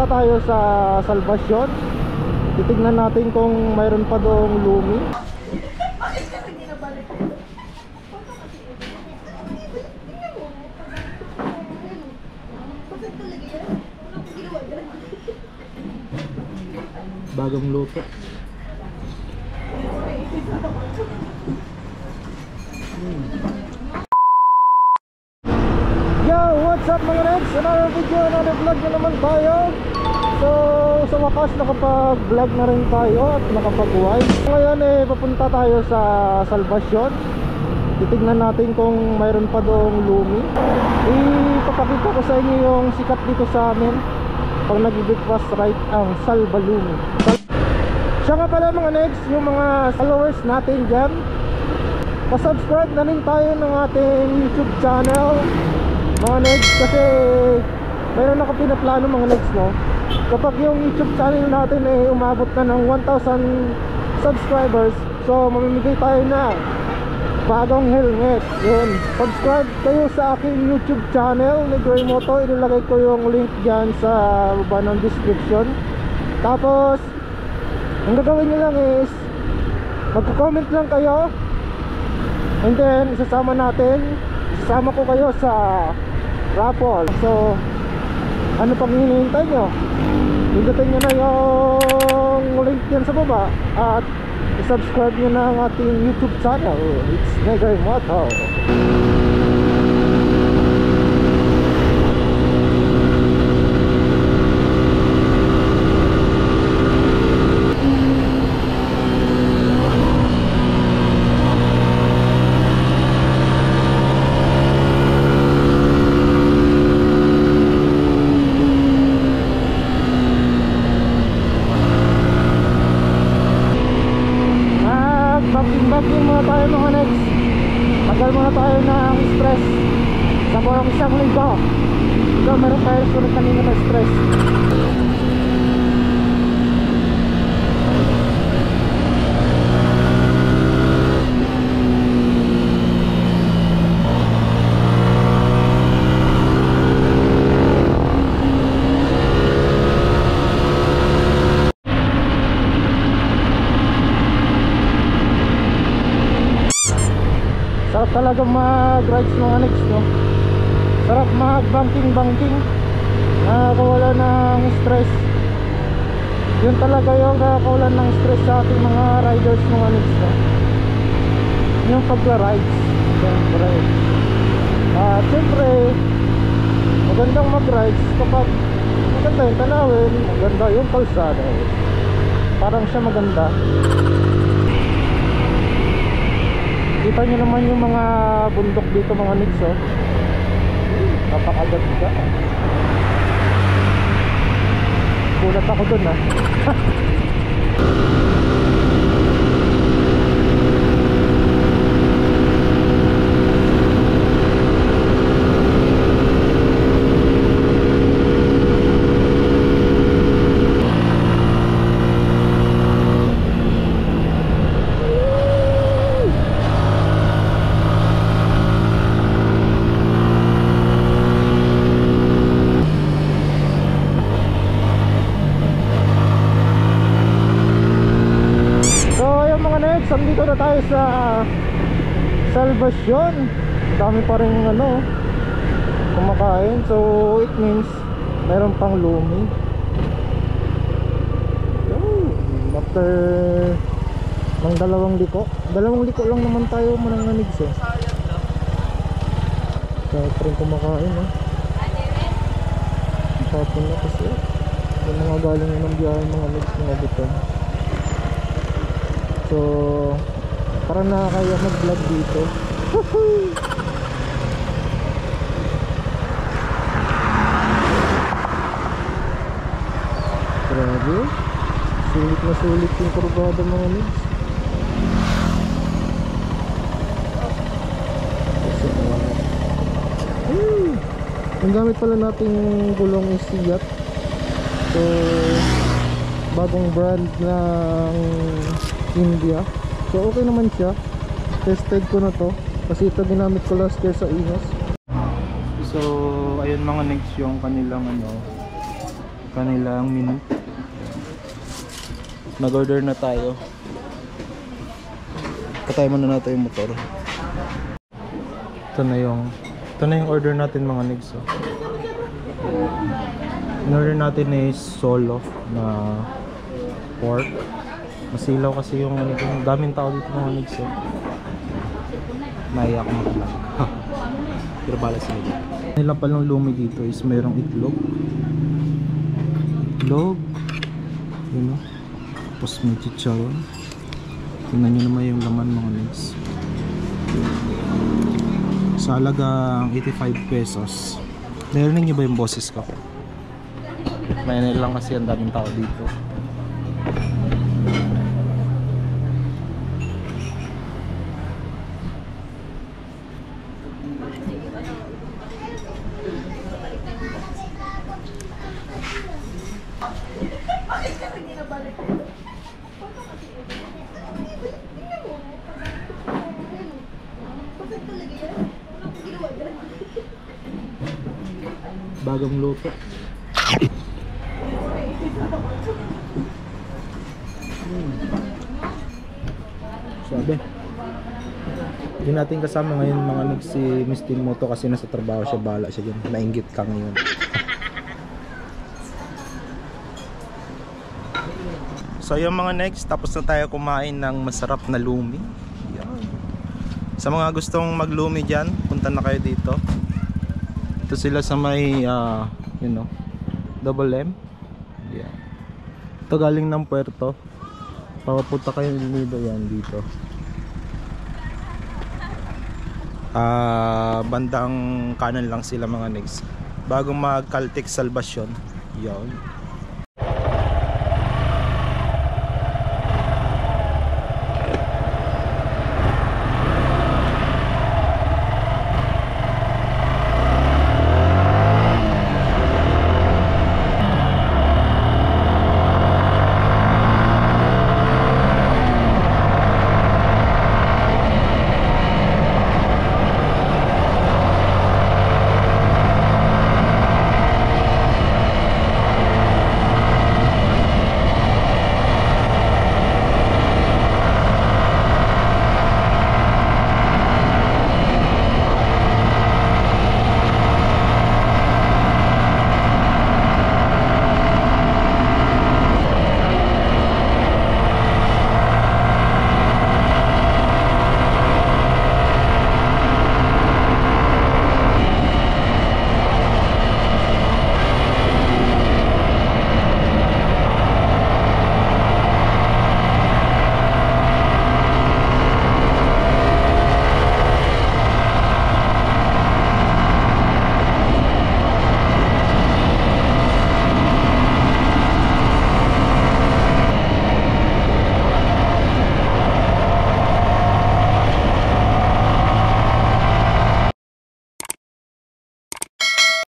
papunta tayo sa Salvacion. Titignan natin kung mayroon pa doong Lumi. Bagong luto. Yo, what's up mga Reds? Another video, another vlog na naman tayo. So, sa wakas nakapag-vlog na rin tayo at nakapag-wive. Ngayon papunta tayo sa Salvacion. Titignan natin kung mayroon pa doong Lumi. Ipapakita ko sa inyo yung sikat dito sa amin pag nag-breakfast right ang Salvalumi. Siya nga pala mga next, yung mga followers natin dyan, pa-subscribe na rin tayo ng ating YouTube channel mga next, kasi mayroon ako pinaplano mga next, no? Kapag yung YouTube channel natin umabot na ng 1,000 subscribers, so mamimigay tayo na bagong helmet. Yun, subscribe kayo sa aking YouTube channel ni Graymoto. Ilalagay ko yung link dyan sa baba ng description. Tapos ang gagawin nyo lang is magko-comment lang kayo, and then isasama ko kayo sa raffle. So ano pang hinihintay nyo? Pindutin nyo na yung link dyan sa baba at subscribe nyo na ang ating YouTube channel. It's Graymoto. Baking muna tayo mga next. Tagal muna tayo ng stress sa buong isang linggo. So meron tayo sunod kanina na stress. Sarap talaga mag-rides mga next, no? Sarap mag-banking. Nakakawala ng stress. Yun talaga yung nakakawala ng stress sa ating mga riders mga next, no? Yung pagla-rides. Siyempre magandang mag-rides kapag maganda yung tanawin, maganda yung kalsada. Parang siya maganda. Kita nyo naman yung mga bundok dito mga next, oh. Napakaganda. Gulat ako dun, ah. Dito na tayo sa Salvacion. Dami pa rin kumakain. So it means meron pang Lumi. After ng dalawang liko lang naman tayo mananganig, so kaya pa rin kumakain, tapon na kasi yung mga galing ng biyahe mga next mga buton. So parang nakakaya mag-vlog dito. Grabe, sulit na sulit yung kurbada mga needs. Ang gamit pala nating gulong is Fiat. So bagong brand ng India. So okay naman siya. Tested ko na to kasi ito ginamit ko last year sa Inos. So ayun mga next yung kanilang kanilang menu. Nag-order na tayo. Patay muna natin yung motor. Ito na yung order natin mga nigs. In-order natin is solo na pork. Masilaw kasi yung daming tao dito mga nigs. Naiya ako mag-vlog. Pero bala sila dito. Nila palang lumi dito is mayroong itlog. Yun o. Tapos may chicharon. Tingnan nyo naman yung laman mga nigs. Sa halagang 85 pesos. Narinig nyo ba yung boses ko? May lang kasi ang daming tao dito. Bagong luto. Sabi. Hindi natin kasama ngayon mga nigs si Miss Moto kasi nasa trabaho siya, bahala siya dyan. Nainggit ka ngayon. So yung mga next, tapos na tayo kumain ng masarap na lumi. Yan. Sa mga gustong maglumi dyan, punta na kayo dito. Ito sila sa may Double M. Yan. Ito galing ng Puerto. Papapunta kayo nito yan dito. Bandang kanan lang sila mga next. Bago mag Caltex Salvacion. Yan.